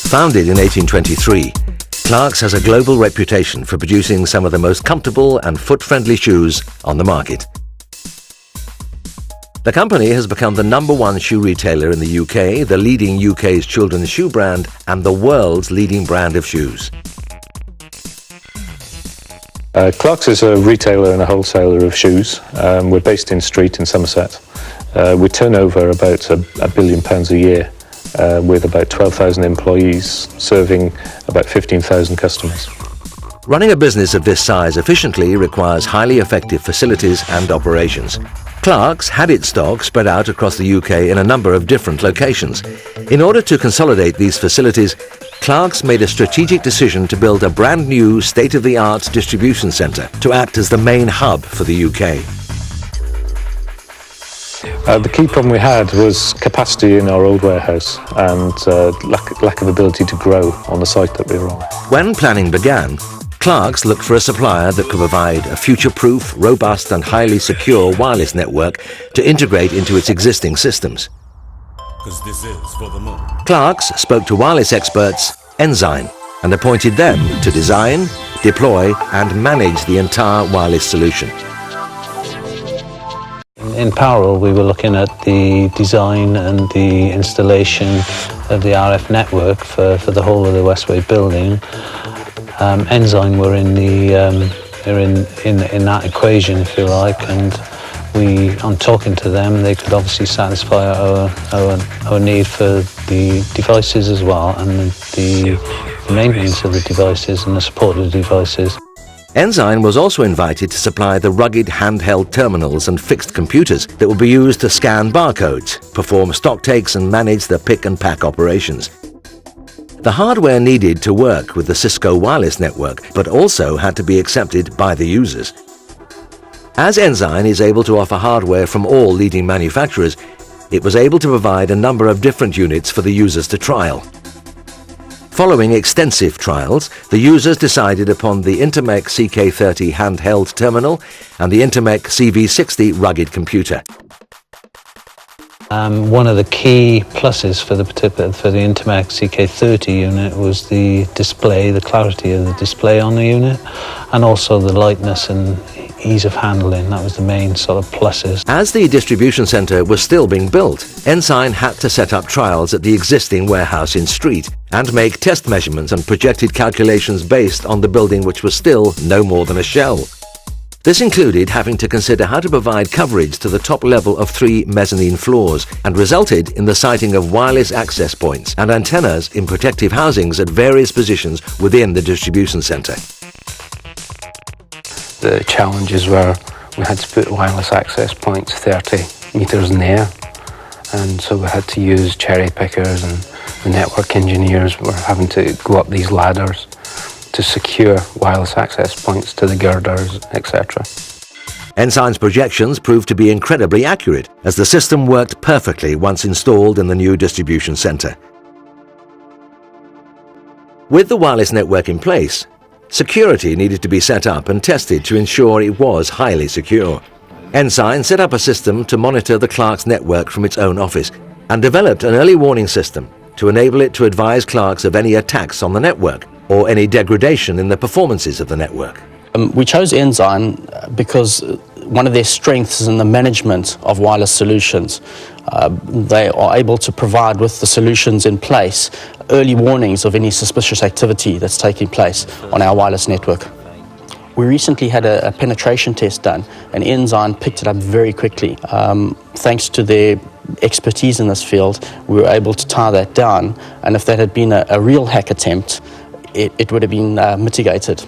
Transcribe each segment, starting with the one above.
Founded in 1823, Clarks has a global reputation for producing some of the most comfortable and foot-friendly shoes on the market. The company has become the #1 shoe retailer in the UK, the leading UK's children's shoe brand, and the world's leading brand of shoes. Clarks is a retailer and a wholesaler of shoes. We're based in Street in Somerset. We turn over about £1 billion a year with about 12,000 employees serving about 15,000 customers. Running a business of this size efficiently requires highly effective facilities and operations. Clarks had its stock spread out across the UK in a number of different locations. In order to consolidate these facilities, Clarks made a strategic decision to build a brand new state-of-the-art distribution centre to act as the main hub for the UK. The key problem we had was capacity in our old warehouse and lack of ability to grow on the site that we were on. When planning began, Clarks looked for a supplier that could provide a future-proof, robust and highly secure wireless network to integrate into its existing systems. Clarks spoke to wireless experts Ensign and appointed them to design, deploy and manage the entire wireless solution. In parallel, we were looking at the design and the installation of the RF network for the whole of the Westway building. Ensign were in that equation, if you like, and on talking to them, they could obviously satisfy our need for the devices as well, and the maintenance of the devices and the support of the devices. Ensign was also invited to supply the rugged handheld terminals and fixed computers that would be used to scan barcodes, perform stock takes and manage the pick and pack operations. The hardware needed to work with the Cisco wireless network, but also had to be accepted by the users. As Ensign is able to offer hardware from all leading manufacturers, it was able to provide a number of different units for the users to trial. Following extensive trials, the users decided upon the Intermec CK30 handheld terminal and the Intermec CV60 rugged computer. One of the key pluses for the Intermec CK30 unit was the display, the clarity of the display on the unit, and also the lightness and ease of handling. That was the main sort of pluses. As the distribution centre was still being built, Ensign had to set up trials at the existing warehouse in Street and make test measurements and projected calculations based on the building, which was still no more than a shell. This included having to consider how to provide coverage to the top level of 3 mezzanine floors, and resulted in the siting of wireless access points and antennas in protective housings at various positions within the distribution centre. The challenges were we had to put wireless access points 30 metres in the air, and so we had to use cherry pickers, and the network engineers were having to go up these ladders to secure wireless access points to the girders, etc. Ensign's projections proved to be incredibly accurate, as the system worked perfectly once installed in the new distribution centre. With the wireless network in place, security needed to be set up and tested to ensure it was highly secure. Ensign set up a system to monitor the Clarks network from its own office and developed an early warning system to enable it to advise Clarks of any attacks on the network or any degradation in the performances of the network. We chose Ensign because one of their strengths is in the management of wireless solutions. They are able to provide, with the solutions in place, early warnings of any suspicious activity that's taking place on our wireless network. We recently had a penetration test done, and Ensign picked it up very quickly. Thanks to their expertise in this field, we were able to tie that down, and if that had been a real hack attempt, it would have been mitigated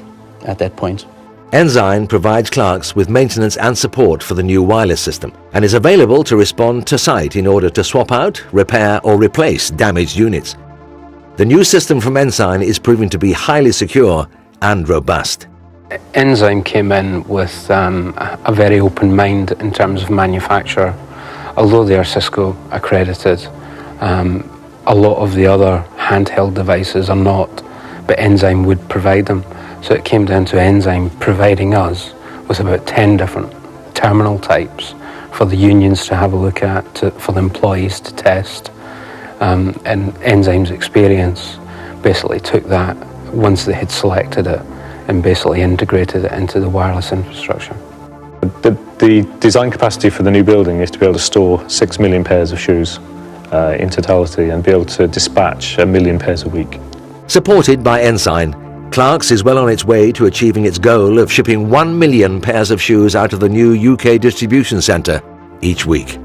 at that point. Ensign provides Clarks with maintenance and support for the new wireless system and is available to respond to site in order to swap out, repair or replace damaged units. The new system from Ensign is proving to be highly secure and robust. Ensign came in with a very open mind in terms of manufacture. Although they are Cisco accredited, a lot of the other handheld devices are not, but Ensign would provide them. So it came down to Ensign providing us with about 10 different terminal types for the unions to have a look at, for the employees to test. And Ensign's experience basically took that once they had selected it and basically integrated it into the wireless infrastructure. The design capacity for the new building is to be able to store 6 million pairs of shoes in totality and be able to dispatch 1 million pairs a week. Supported by Ensign, Clarks is well on its way to achieving its goal of shipping 1 million pairs of shoes out of the new UK distribution centre each week.